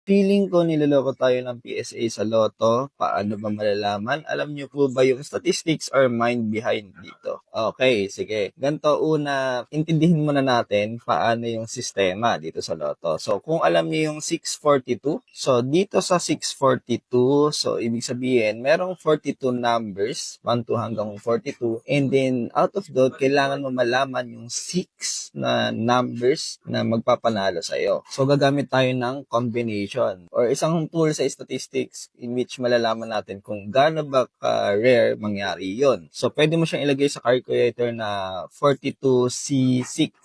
Feeling ko niloloko tayo ng PSA sa Lotto. Paano ba malalaman? Alam niyo po ba yung statistics or mind behind dito? Okay, sige. Ganito una, intindihin muna natin paano yung sistema dito sa Lotto. So, kung alam niyo yung 642, so dito sa 642, so ibig sabihin, merong 42 numbers, 1 to hanggang 42, and then out of that, kailangan mo malaman yung 6 na numbers na magpapanalo sa'yo. So, gagamit tayo ng combination or isang tool sa statistics in which malalaman natin kung gaano ba ka-rare mangyari yon. So, pwede mo siyang ilagay sa calculator na 42C6.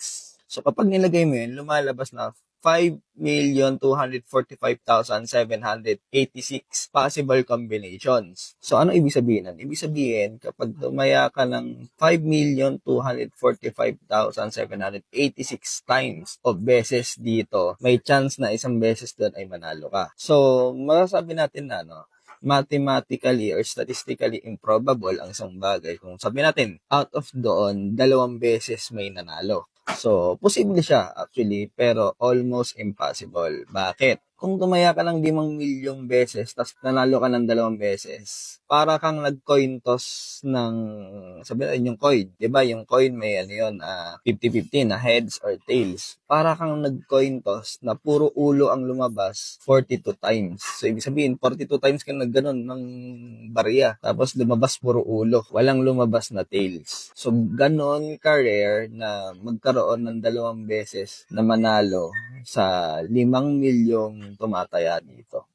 So, kapag nilagay mo yun, lumalabas na 5,245,786 possible combinations. So, ano ibig sabihin nun? Ibig sabihin, kapag tumaya ka ng 5,245,786 times o beses dito, may chance na isang beses doon ay manalo ka. So, masasabi natin na, mathematically or statistically improbable ang isang bagay. Kung sabi natin, out of doon, 2 beses may nanalo. So, posible siya actually, pero almost impossible. Bakit? Kung tumaya ka ng 5 milyong beses, tapos nanalo ka ng 2 beses, para kang nag-coin toss ng, sabi natin yung coin. Diba yung coin may 50-50 na heads or tails. Para kang nag-coin toss na puro ulo ang lumabas 42 times. So, ibig sabihin, 42 times ka nagganon ng barya. Tapos lumabas puro ulo. Walang lumabas na tails. So, ganon ka-rare na magkaroon ng 2 beses na manalo sa 5 milyong tumataya dito.